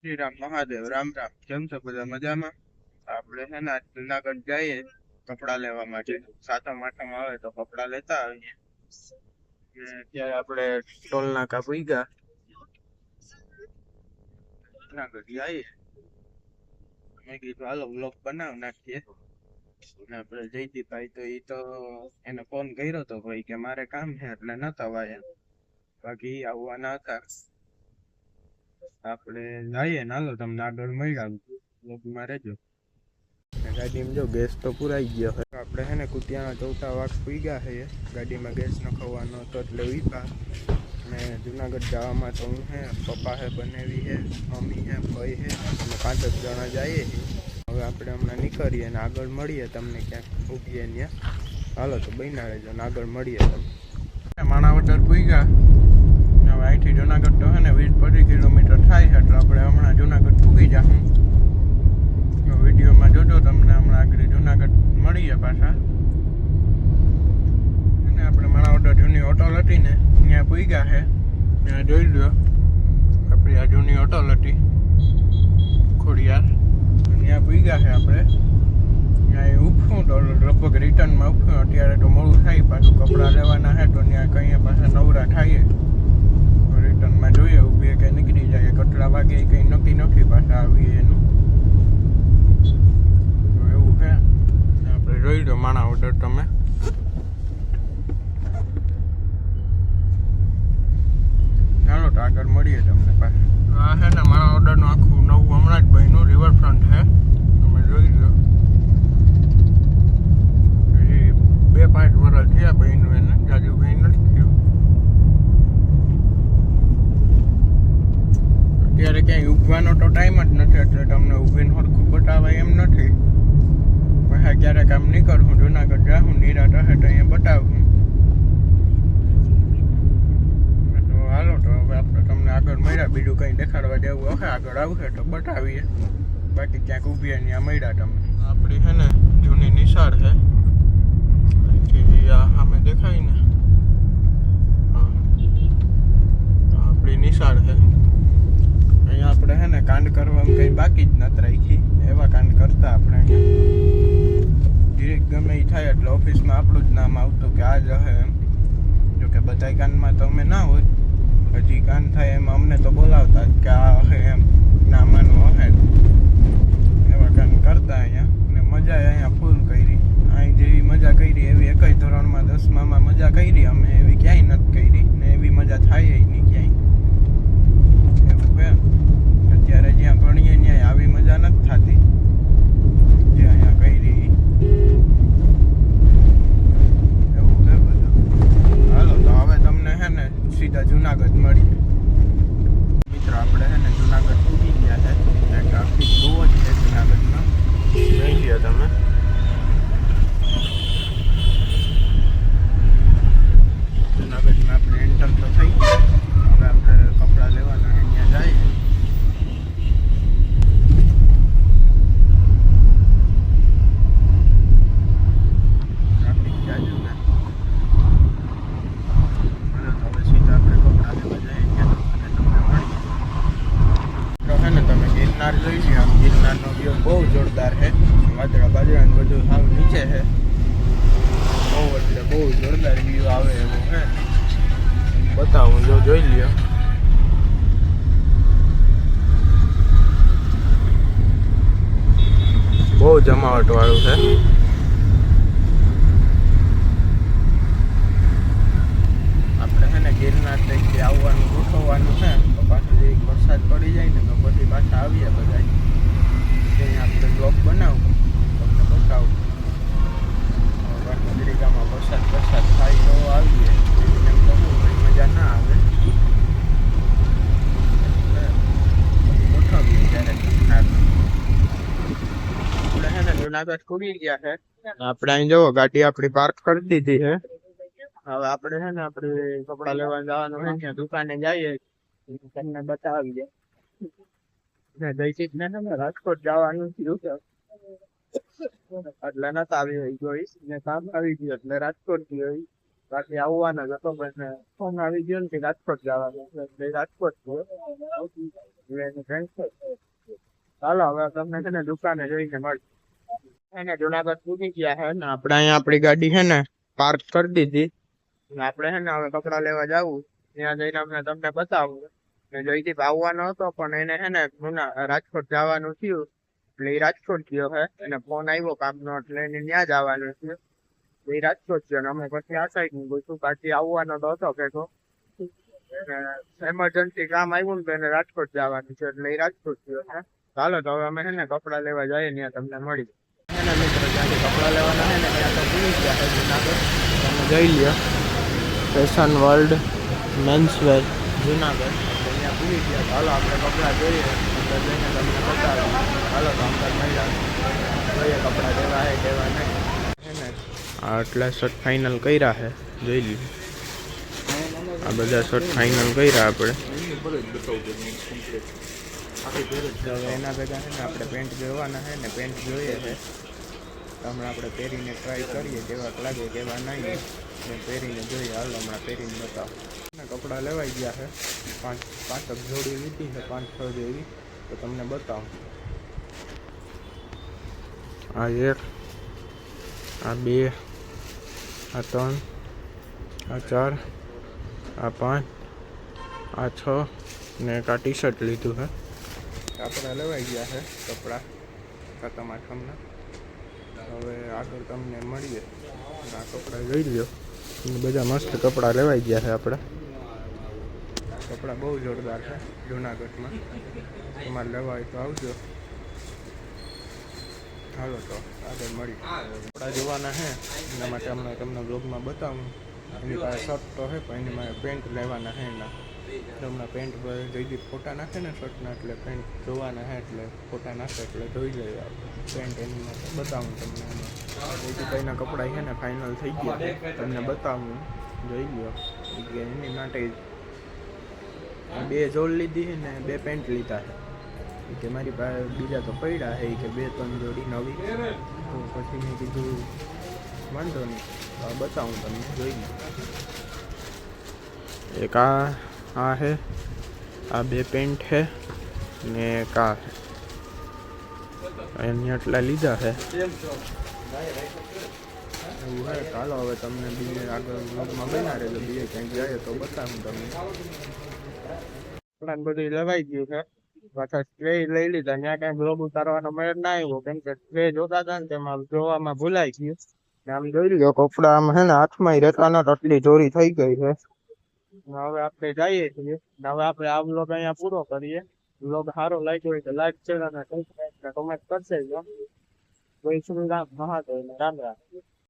શ્રી રામ મહાદેવ રામ રામ. કેમ છો બધા મજામાં? આપણે છે ને આજ જુનાગઢ જઈએ કપડા લેવા માટે. સાતમ આઠમ આવે તો કપડા લેતા આવીએ. ને અત્યારે આપણે ટોલ નાકા પૂગ્યા. જુનાગઢ જઈએ. મેં કીધું હાલો વ્લોગ બનાવ નાખીએ. ને આપણે જયદીપભાઈ તો ઈ તો એને ફોન કર્યો તો ભાઈ કે મારે કામ છે એટલે નતા વાયા. બાકી ઈ આવવાના હતા. આપણે જઈએ ને હાલો તમને આગળ મળ્યા વ્લોગમાં રહેજો. ગાડીમાં જો ગેસ તો પુરાઈ ગયો છે. આપણે છે ને કુતિયાના ચૌટા વાગ પૂગ્યા છે. ગાડીમાં ગેસ નખાવવાનો હતો એટલે ઉભા. ને જુનાગઢ જવામાં તો હું હે પપ્પા હે બનેવી હે મમ્મી હે ભાઈ હે અમે 5 જ જણા જઈએ છીએ. હવે આપણે હમણાં નીકળીએ ને આગળ મળીએ તમને ક્યાંક ઉભીએ ત્યાં. હાલો તો બન્યા રહેજો ને આગળ મળીએ તમને. માણાવદર પૂગ્યા. હવે અહીંથી જુનાગઢ તો હે ને 20-25 કિલોમીટર થાય છે એટલે આપણે હમણાં જુનાગઢ પૂગી જાશું. વિડીયોમાં જોજો તમને હમણાં આગળ જુનાગઢ મળીએ પાછા. અને આપણે માણાવદર જૂની હોટલ હતી ને ત્યાં પૂગ્યા છે. ત્યાં જોઈ લો આપણી આ જૂની હોટલ હતી ખોડિયાર. ત્યાં પૂગ્યા છે આપણે. ત્યાં ઉભું તો લગભગ રિટર્નમાં ઉભું. અત્યારે તો મોડું થાય પાછું કપડાં લેવાના છે તો ત્યાં કંઈ પાછા નવરા થાય. રિટર્નમાં જોઈએ ઉભીએ કે નીકળી જાય. કેટલા વાગે કંઈ નક્કી નથી પાછા આવીએ એનું. એવું છે આપણે જોઈ લો માણાવદર તમે. ચાલો તો આગળ મળીએ તમને પાછું. આ છે ને માણાવદરનું આખું નવું હમણાં જ બન્યું રિવરફ્રન્ટ છે. તમે જોઈ લો 2-5 વર્ષ થયા બન્યું એને. જાજુ કંઈ નથી થયું. અત્યારે ક્યાંય ઉભવાનો તો ટાઈમ જ નથી એટલે તમને ઊભીને સરખું બતાવાય એમ નથી. પછી ક્યારેક આમ નીકળું જુનાગઢ જાઉં નિરાત હશે તો અહીંયા બતાવું. તો હાલો તો હવે આપણે તમને આગળ મળ્યા. બીજું કંઈ દેખાડવા જેવું હશે આગળ આવશે તો બતાવીએ. બાકી ક્યાંક ઊભીએ ત્યાં મળ્યા તમને. આપણી છે ને જૂની નિશાળ છે. અહીંથી આ સામે દેખાય ને આપણી નિશાળ છે. અહીંયા આપણે છે ને કાંડ કરવામાં કંઈ બાકી જ નથી રાખી. એવા કાંડ કરતા આપણે અહીંયા ડિરેક્ટ ગમે એ થાય એટલે ઓફિસમાં આપણું જ નામ આવતું કે આ જ હે એમ. જોકે બધા કાંડમાં તો અમે ના હોય. હજી કાંડ થાય એમાં અમને તો બોલાવતા જ કે આ હે એમ નામાનું હે. એવા કાંડ કરતા અહીંયા. ને મજા અહીંયા ફૂલ કરી. અહીં જેવી મજા કરી એવી એકય ધોરણમાં 10મામાં મજા કરી અમે એવી ક્યાંય નથી કરી. ને એવી મજા થાય નહીં ક્યાંય. અત્યારે જ્યાં ભણીએ ત્યાં આવી મજા નથી થતી જે અહીંયા કરી. એવું છે બધું. હાલો તો હવે તમને છે ને સીધા જુનાગઢ મળીએ. મિત્રો આપણે છે ને જુનાગઢ પૂગી ગયા છે. ટ્રાફિક બહુ જ છે જુનાગઢમાં. જોઈ લ્યો તમે. જુનાગઢમાં આપણે એન્ટર તો થઈ ગયા. હવે આપણે કપડાં લેવાના છે ત્યાં જઈએ. ગિરનાર જોઈ લ્યો. ગિરનારનો વ્યૂ બહુ જોરદાર છે. વાદળા બાદળા ને બધું સાવ નીચે છે. બહુ એટલે બહુ જોરદાર વ્યૂ આવે એવું છે. બતાવું જો જોઈ લ્યો. બહુ જમાવટ વાળું છે. આપણે છે ને ગિરનાર તરીકે આવવાનું ગોઠવવાનું છે. તો પાછું જે વરસાદ પડી જાય ને તો પછી પાછા આવીએ બધા. ત્યાં આપણે બ્લોગ બનાવું તમને બતાવું. પાછું દરિયામાં વરસાદ થાય તો આવીએ. એમ તો કંઈ મજા ના આવે. ગોઠવીએ ત્યારે આપણે છે ને જુનાગઢ ખુલી ગયા છે. આપણે અહીં જુઓ ગાડી આપણી પાર્ક કરી દીધી છે. હવે આપણે છે ને આપણે કપડા લેવા જવાનું છે ત્યાં દુકાને જઈએ તમને બતાવીએ. જયદીપ ને રાજકોટ જવાનું થયું છે એટલે નતા આવી જોઈશ ને કામ આવી ગયું એટલે રાજકોટ ગયો. બાકી આવવાના જ હતો પણ ફોન આવી ગયો ને કે રાજકોટ જવાનું છે એટલે રાજકોટ ગયો એટલે એનું cancel. ચાલો હવે તમને છે ને દુકાને જઈને મળી એને જુનાગઢ પૂછી ગયા છે ને આપણે અહીંયા આપણી ગાડી છે ને પાર્ક કરી દીધી ને આપણે છે ને હવે કપડા લેવા જવું ત્યાં જઈને અમને તમને બતાવું ને જયદીપ આવવાનો હતો પણ એને છે ને રાજકોટ જવાનું થયું એટલે એ રાજકોટ ગયો છે એને ફોન આવ્યો કામનો એટલે એને ત્યાં જવાનું છે એ રાજકોટ ગયો ને અમે પછી આ સાઈડ ની ગયું બાકી આવવાનો તો હતો કે એમરજન્સી કામ આવ્યું ને તો એને રાજકોટ જવાનું છે એટલે એ રાજકોટ ગયો છે. ચાલો તો હવે અમે છે ને કપડા લેવા જઈએ ત્યાં તમને મળી છે ને મિત્રો જ્યાંથી કપડા લેવાના છે ને ત્યાં તો ભૂલી ગયા છે જુનાગઢ તમે જોઈ લ્યો ફેશન વર્લ્ડ મેન્સવેર જુનાગઢ એટલે ત્યાં ભૂલી ગયા. ચાલો આપણે કપડા જોઈએ અંદર જઈને તમને બતાવીએ. ચાલો તો અંદર મળ્યા જોઈએ કપડા દેવા છે દેવા નહીં છે ને આટલા શર્ટ ફાઇનલ કર્યા છે જોઈ લઈએ આ બધા શર્ટ ફાઇનલ કર્યા આપણે એના ભેગા છે ને આપણે પેન્ટ જોવાના છે ને પેન્ટ જોઈએ છે હમણાં આપણે પહેરીને ટ્રાય કરીએ કેવાક લાગે કેવા નહીં પહેરીને જોઈએ. હાલ હમણાં પહેરીને બતાવો કપડાં લેવાઈ ગયા છે પાંચ જોડી લીધી છે 5-6 જેવી તો તમને બતાવું. આ 1 આ 2 આ 3 આ 4 આ 5 આ 6 ને એક આ ટી શર્ટ લીધું છે. કપડા લેવાઈ ગયા છે કપડાં ખતમ આઠમના. હવે આગળ તમને મળીએ આ કપડાં જોઈ લ્યો બધા મસ્ત કપડાં લેવાઈ ગયા છે આપણે. કપડાં બહુ જોરદાર છે જુનાગઢમાં તમારે લેવા હોય તો આવજો. હાલો તો આગળ મળી કપડાં જોવાના છે એના માટે હમણાં તમને બ્લોગમાં બતાવું. એની પાસે શર્ટ તો છે પણ એની મારે પેન્ટ લેવાના છે એના હમણાં પેન્ટ જઈ ફોટા નાખે ને શર્ટના એટલે પેન્ટ જોવાના છે એટલે ફોટા નાખે એટલે જોઈ લઈએ પેન્ટ એની માટે બતાવું તમને. જયદીપભાઈના કપડાં છે ને ફાઇનલ થઈ ગયા તમને બતાવું જોઈ લ્યો એની માટે 2 જોડ લીધી છે ને 2 પેન્ટ લીધા છે કે મારી પાસે બીજા તો પડ્યા છે કે 2-3 જોડી નવી તો પછી મેં કીધું વાંધો નહીં બતાવું તમને જોઈ લો. એક આ છે આ 2 પેન્ટ છે ને એક આ છે એની આટલા લીધા છે એવું છે. ચાલો હવે તમને બીજે આગળ બ્લોગમાં બના રહેજો બીજે ક્યાંક જાય તો બતાવું તમને. બધું લેવાઈ ગયું છે પાછા સ્પ્રે લઈ લીધા ત્યાં કઈ બ્લોગ ઉતારવાનો મેળ ના આવ્યો કેમ કે સ્પ્રે જોતા હતા ને તેમાં જોવામાં ભૂલાઈ ગયું. આમ જોઈ લો કપડા આમ છે ને હાથમાં રહેતા નથી આટલી ચોરી થઈ ગઈ છે. હવે આપણે જઈએ છીએ હવે આપણે આ બ્લોગ અહીંયા પૂરો કરીએ. બ્લોગ સારો લાગ્યો હોય તો લાઈક શેર અને કમેન્ટ કરશે. જય શ્રી રામ મહાદેવ રામ રામ.